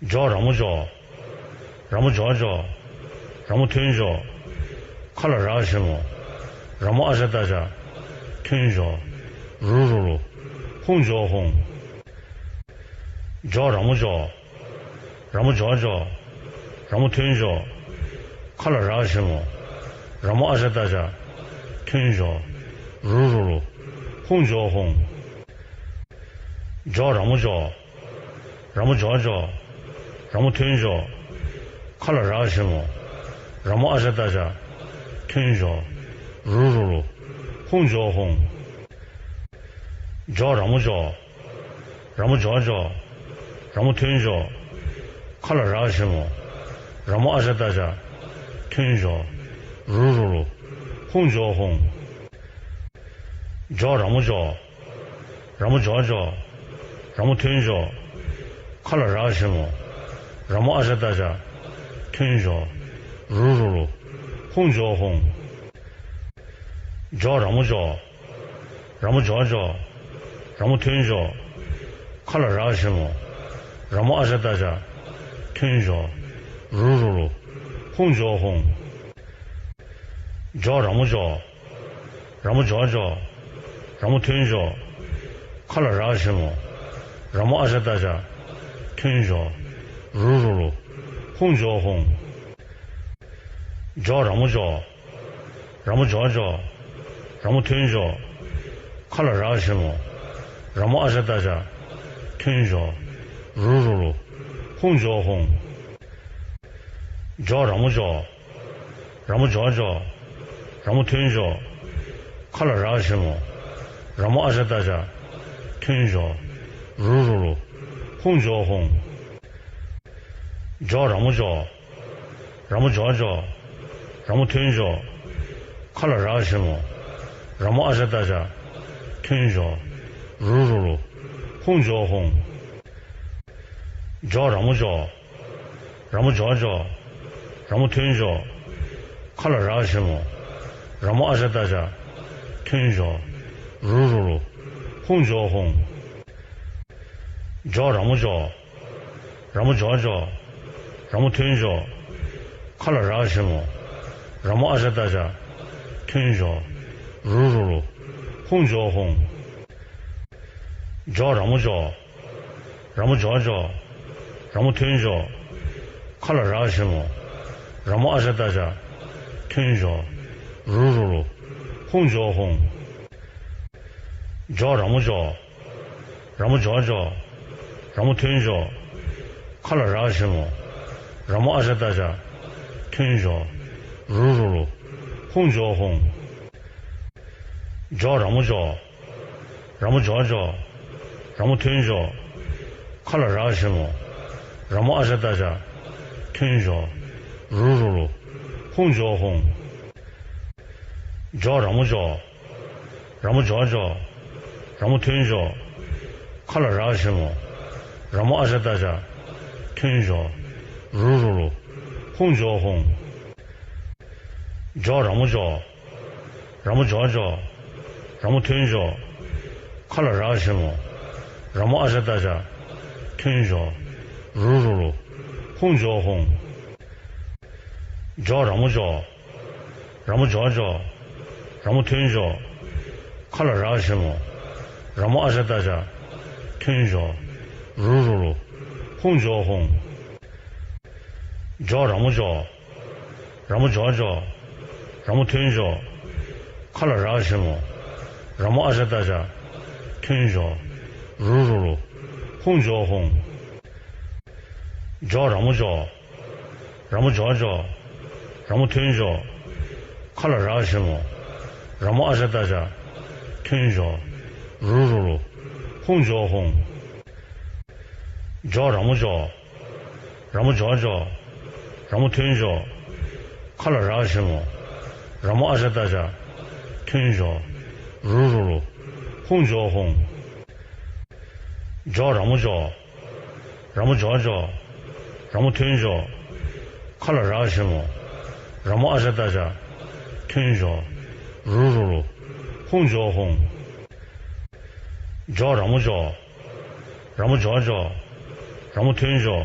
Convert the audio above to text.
叫让木叫，让木叫叫，让木听叫，看了啥什么？让木阿些大家听叫，如，红叫红，叫让木叫，让木叫叫，让木听叫，看了啥什么？让木阿些大家听叫，如，红叫红，叫让木叫，让木叫叫。让木听叫，看了啥什么？让木阿些大家听叫，如，红叫红，叫让木叫，让木叫叫，让木听叫，看了啥什么？让木阿些大家听叫，如，红叫红，叫让木叫，让木叫叫，让木听叫，看了啥什么？让木阿些大家听叫，如，红叫红，叫让木叫，让木叫叫，让木听叫，看了啥什么？让木阿些大家听叫，如，红叫红，叫让木叫，让木叫叫，让木听叫，看了啥什么？让木阿些大家听叫。如，红叫红，叫让木叫，让木叫叫，让木听叫，看了啥什么？让木阿些大家听叫，如，红叫红，叫让木叫，让木叫叫，让木听叫，看了啥什么？让木阿些大家听叫，如，红叫红。叫让木叫，让木叫叫，让木听叫，看了啥什么？让木阿些大家听叫，如，红叫红，叫让木叫，让木叫叫，让木听叫，看了啥什么？让木阿些大家听叫，如，红叫红，叫让木叫，让木叫叫。让木听叫，看了啥什么？让木阿些大家听叫，如，红叫红，叫让木叫，让木叫叫，让木听叫，看了啥什么？让木阿些大家听叫，如，红叫红，叫让木叫，让木叫叫，让木听叫，看了啥什么？让木阿些大家听叫，如，红叫红，叫让木叫，让木叫叫，让木听叫，看了啥什么？让木阿些大家听叫，如，红叫红，叫让木叫，让木叫叫，让木听叫，看了啥什么？让木阿些大家听叫。如，红叫红，叫让木叫，让木叫叫，让木听叫，看了啥什么？让木阿些大家听叫，如，红叫红，叫让木叫，让木叫叫，让木听叫，看了啥什么？让木阿些大家听叫，如，红叫红。叫让木叫，让木叫叫，让木听叫，看了啥什么？让木阿些大家听叫，如，红叫红，叫让木叫，让木叫叫，让木听叫，看了啥什么？让木阿些大家听叫，如，红叫红，叫让木叫，让木叫叫。让木听叫，看了啥什么？让木阿些大家听叫，如，红叫红，叫让木叫，让木叫叫，让木听叫，看了啥什么？让木阿些大家听叫，如，红叫红，叫让木叫，让木叫叫，让木听叫，